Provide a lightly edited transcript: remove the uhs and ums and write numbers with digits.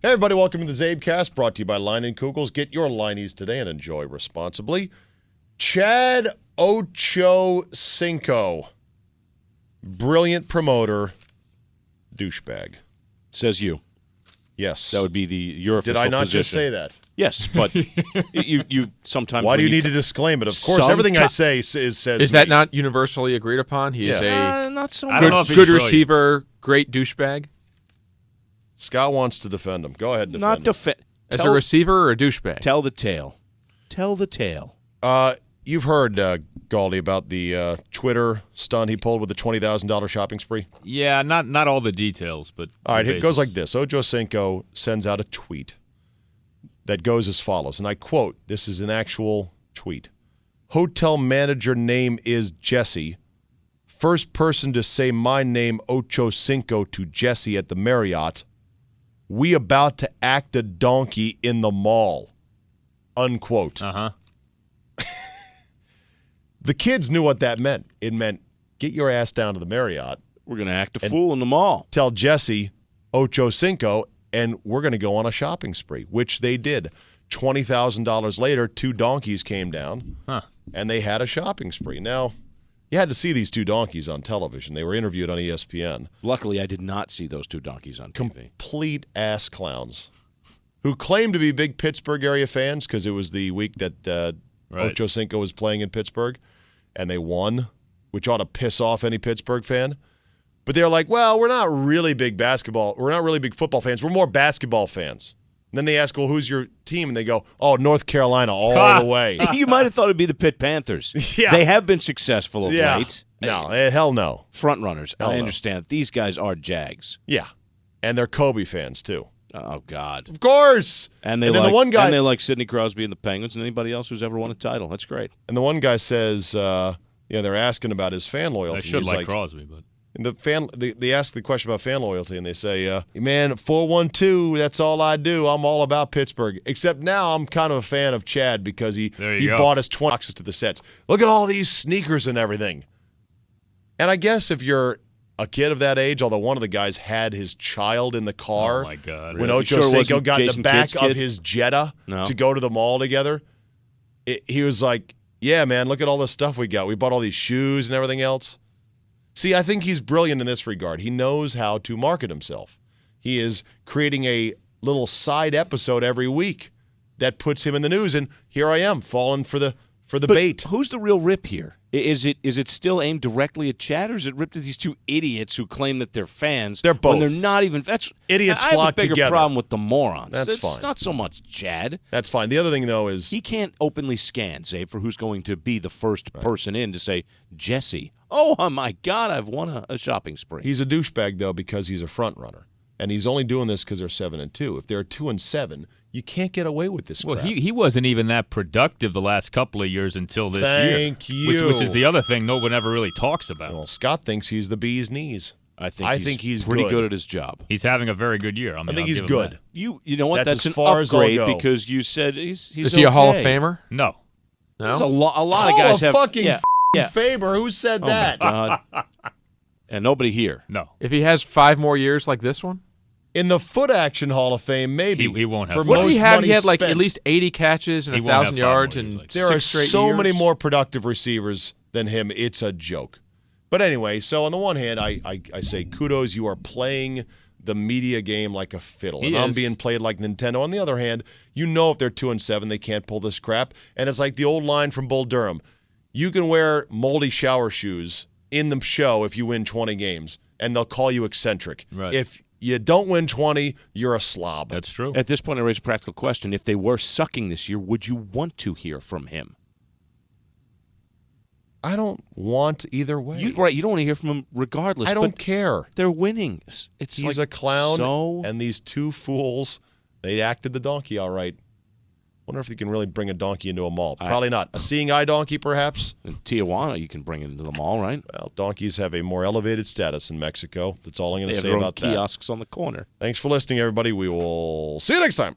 Hey, everybody, welcome to the Czabecast, brought to you by Line and Kugels. Get your Lineys today and enjoy responsibly. Chad Ochocinco, brilliant promoter, douchebag. Says you. Yes. That would be your official Did I not position. just say that? Yes, but you sometimes... Why do you need to disclaim it? Of course, everything I say says... Is that not universally agreed upon? He is a not so good receiver, great douchebag? Scott wants to defend him. Go ahead and defend him. As a receiver or a douchebag? Tell the tale. Tell the tale. You've heard, Galdi, about the Twitter stunt he pulled with the $20,000 shopping spree? Yeah, not all the details, but... All right, it goes like this. Ochocinco sends out a tweet that goes as follows, and I quote, this is an actual tweet. Hotel manager name is Jesse. First person to say my name, Ochocinco, to Jesse at the Marriott. We about to act a donkey in the mall. Unquote. Uh-huh. The kids knew what that meant. It meant, get your ass down to the Marriott. We're going to act a fool in the mall. Tell Jesse, Ochocinco, and we're going to go on a shopping spree, which they did. $20,000 later, 2 donkeys came down, and they had a shopping spree. Now, you had to see these 2 donkeys on television. They were interviewed on ESPN. Luckily, I did not see those 2 donkeys on TV. Complete ass clowns who claimed to be big Pittsburgh area fans because it was the week that Ochocinco was playing in Pittsburgh, and they won, which ought to piss off any Pittsburgh fan. But they're like, well, we're not really big football fans. We're more basketball fans. And then they ask, well, who's your team? And they go, oh, North Carolina all the way. You might have thought it'd be the Pitt Panthers. Yeah. They have been successful of late. No, hell no. Front runners. Hell I no. understand. These guys are Jags. Yeah. And they're Kobe fans, too. Oh, God. Of course. And they like Sidney Crosby and the Penguins and anybody else who's ever won a title. That's great. And the one guy says, they're asking about his fan loyalty. I should He's like Crosby, but... And they ask the question about fan loyalty, and they say, man, 412, that's all I do. I'm all about Pittsburgh. Except now I'm kind of a fan of Chad because he bought us 20 boxes to the sets. Look at all these sneakers and everything. And I guess if you're a kid of that age, although one of the guys had his child in the car oh my God, when really? Ochocinco got in the back of his Jetta to go to the mall together, he was like, yeah, man, look at all the stuff we got. We bought all these shoes and everything else. See, I think he's brilliant in this regard. He knows how to market himself. He is creating a little side episode every week that puts him in the news, and here I am falling for the bait. Who's the real rip here? Is it still aimed directly at Chad, or is it ripped at these 2 idiots who claim that they're fans? They're both. When they're not even. Idiots I flock have a bigger together. problem with the morons. That's fine. It's not so much Chad. That's fine. The other thing, though, is... He can't openly scan, say, for who's going to be the first person in to say, Jesse, oh my God, I've won a shopping spree. He's a douchebag, though, because he's a front runner. And he's only doing this because they're 7-2. If they're 2-7, you can't get away with this crap. Well, he wasn't even that productive the last couple of years until this year. Thank you. Which is the other thing no one ever really talks about. Well, Scott thinks he's the bee's knees. I think he's pretty good at his job. He's having a very good year. I think he's good. You know what? That's an as far as I'll upgrade go. because you said he's Is he a Hall of Famer? No. There's a lot of guys have fucking Faber. Who said that? My God. And nobody here. No. If he has 5 more years like this one? In the Foot Action Hall of Fame, maybe. He won't have. What did he have? Money He had like spent. at least 80 catches and He won't 1,000 have 5 more yards years and like that. There 6 are straight so years. many more productive receivers than him. It's a joke. But anyway, so on the one hand, I say kudos. You are playing the media game like a fiddle. He I'm is. being played like Nintendo. On the other hand, you know if they're 2-7, they can't pull this crap. And it's like the old line from Bull Durham. You can wear moldy shower shoes in the show if you win 20 games, and they'll call you eccentric. Right. If you don't win 20, you're a slob. That's true. At this point, I raise a practical question. If they were sucking this year, would you want to hear from him? I don't want either way. You don't want to hear from him regardless. I don't but care. They're winning. He's He's a clown, and these 2 fools, they acted the donkey all right. Wonder if you can really bring a donkey into a mall. Probably not. A seeing eye donkey, perhaps? In Tijuana, you can bring it into the mall, right? Well, donkeys have a more elevated status in Mexico. That's all I'm going to say about that. Kiosks on the corner. Thanks for listening, everybody. We will see you next time.